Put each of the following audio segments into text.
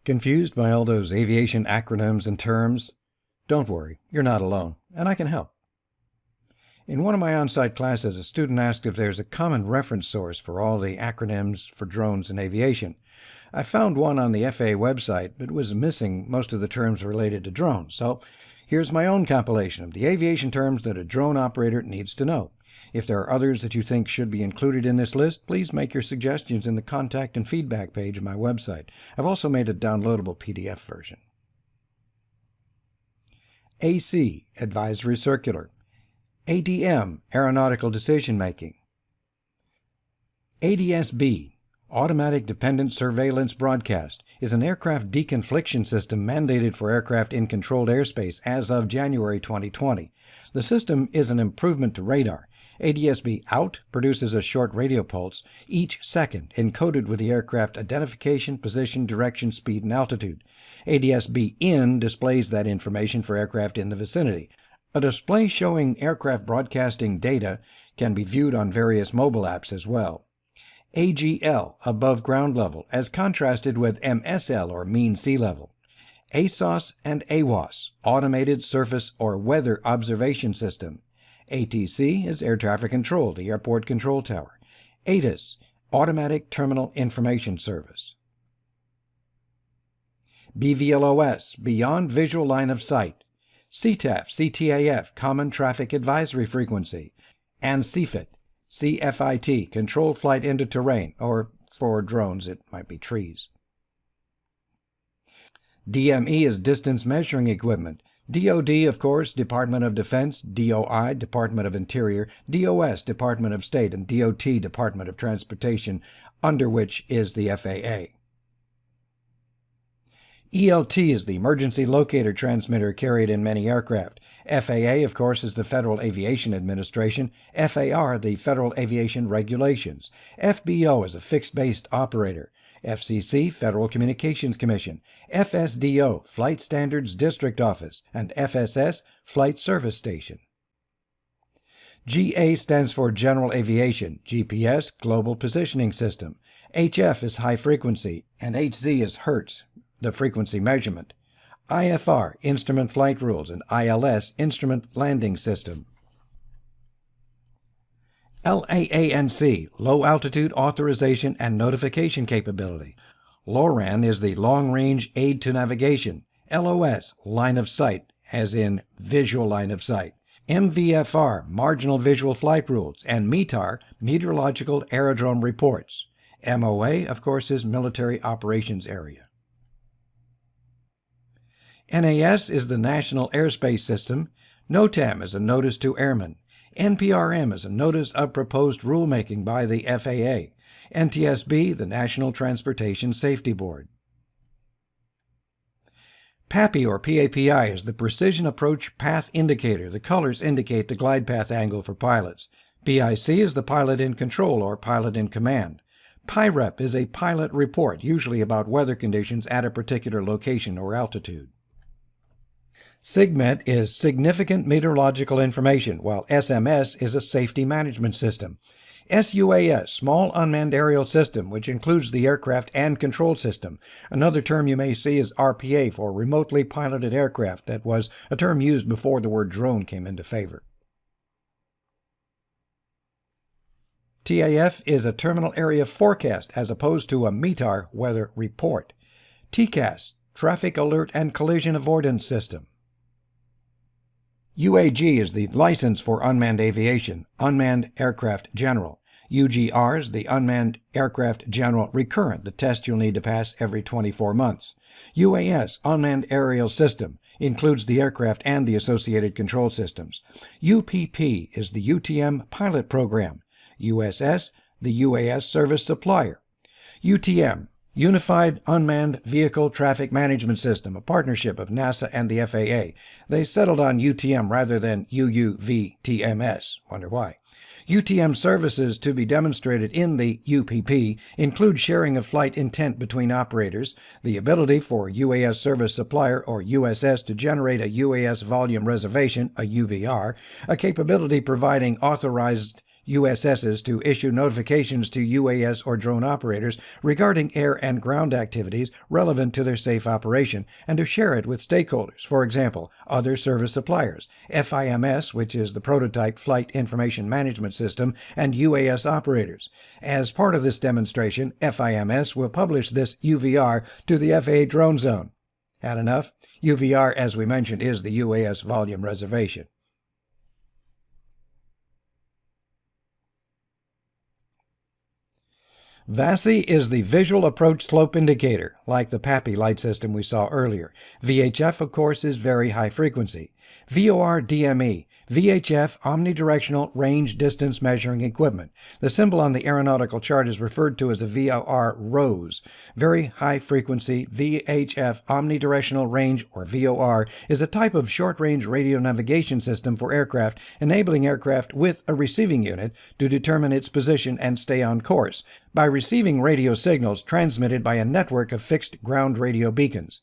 Confused by all those aviation acronyms and terms? Don't worry, you're not alone, and I can help. In one of my on-site classes, a student asked if there's a common reference source for all the acronyms for drones and aviation. I found one on the FAA website, but was missing most of the terms related to drones, so here's my own compilation of the aviation terms that a drone operator needs to know. If there are others that you think should be included in this list, please make your suggestions in the contact and feedback page of my website. I've also made a downloadable PDF version. AC, Advisory Circular. ADM, Aeronautical Decision Making. ADS-B, Automatic Dependent Surveillance Broadcast, is an aircraft deconfliction system mandated for aircraft in controlled airspace as of January 2020. The system is an improvement to radar. ADS-B out produces a short radio pulse each second encoded with the aircraft identification, position, direction, speed, and altitude. ADS-B in displays that information for aircraft in the vicinity. A display showing aircraft broadcasting data can be viewed on various mobile apps as well. AGL, above ground level, as contrasted with MSL, or mean sea level. ASOS and AWOS, automated surface or weather observation system. ATC is air traffic control, the airport control tower. ATIS, automatic terminal information service. BVLOS, beyond visual line of sight. CTAF, CTAF, common traffic advisory frequency. And CFIT, CFIT, controlled flight into terrain, or for drones it might be trees. DME is distance measuring equipment. DoD, of course, Department of Defense, DOI, Department of Interior, DOS, Department of State, and DOT, Department of Transportation, under which is the FAA. ELT is the emergency locator transmitter carried in many aircraft. FAA, of course, is the Federal Aviation Administration. FAR, the Federal Aviation Regulations. FBO is a fixed-based operator. FCC, Federal Communications Commission. FSDO, Flight Standards District Office. And FSS, Flight Service Station. GA stands for General Aviation. GPS, Global Positioning System. HF is High Frequency. And HZ is Hertz, the frequency measurement. IFR, Instrument Flight Rules. And ILS, Instrument Landing System. LAANC, Low Altitude Authorization and Notification Capability. LORAN is the Long Range Aid to Navigation. LOS, Line of Sight, as in Visual Line of Sight. MVFR, Marginal Visual Flight Rules. And METAR, Meteorological Aerodrome Reports. MOA, of course, is Military Operations Area. NAS is the National Airspace System. NOTAM is a Notice to Airmen. NPRM is a Notice of Proposed Rulemaking by the FAA. NTSB, the National Transportation Safety Board. PAPI, or PAPI, is the Precision Approach Path Indicator. The colors indicate the glide path angle for pilots. PIC is the Pilot in Control, or Pilot in Command. PIREP is a pilot report, usually about weather conditions at a particular location or altitude. SIGMET is Significant Meteorological Information, while SMS is a Safety Management System. SUAS, Small Unmanned Aerial System, which includes the aircraft and control system. Another term you may see is RPA for Remotely Piloted Aircraft. That was a term used before the word drone came into favor. TAF is a Terminal Area Forecast as opposed to a METAR weather report. TCAS, Traffic Alert and Collision Avoidance System. UAG is the license for unmanned aviation, Unmanned Aircraft General. UGR is the Unmanned Aircraft General Recurrent, the test you'll need to pass every 24 months. UAS, Unmanned Aerial System, includes the aircraft and the associated control systems. UPP is the UTM Pilot Program. USS, the UAS Service Supplier. UTM, Unified Unmanned Vehicle Traffic Management System, a partnership of NASA and the FAA. They settled on UTM rather than UUVTMS. Wonder why. UTM services to be demonstrated in the UPP include sharing of flight intent between operators, the ability for UAS Service Supplier or USS to generate a UAS Volume Reservation, a UVR, a capability providing authorized USSs to issue notifications to UAS or drone operators regarding air and ground activities relevant to their safe operation, and to share it with stakeholders, for example, other service suppliers, FIMS, which is the prototype Flight Information Management System, and UAS operators. As part of this demonstration, FIMS will publish this UVR to the FAA Drone Zone. Had enough? UVR, as we mentioned, is the UAS volume reservation. VASI is the Visual Approach Slope Indicator, like the PAPI light system we saw earlier. VHF, of course, is very high frequency. VOR DME, VHF Omnidirectional Range Distance Measuring Equipment. The symbol on the aeronautical chart is referred to as a VOR ROSE. Very high frequency VHF Omnidirectional Range, or VOR, is a type of short-range radio navigation system for aircraft, enabling aircraft with a receiving unit to determine its position and stay on course by receiving radio signals transmitted by a network of fixed ground radio beacons.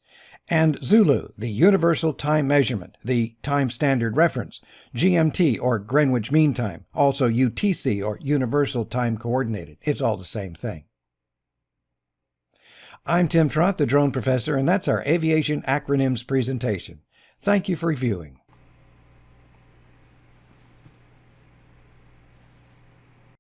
And Zulu, the Universal Time Measurement, the Time Standard Reference, GMT, or Greenwich Mean Time, also UTC, or Universal Time Coordinated. It's all the same thing. I'm Tim Trott, the Drone Professor, and that's our Aviation Acronyms presentation. Thank you for reviewing.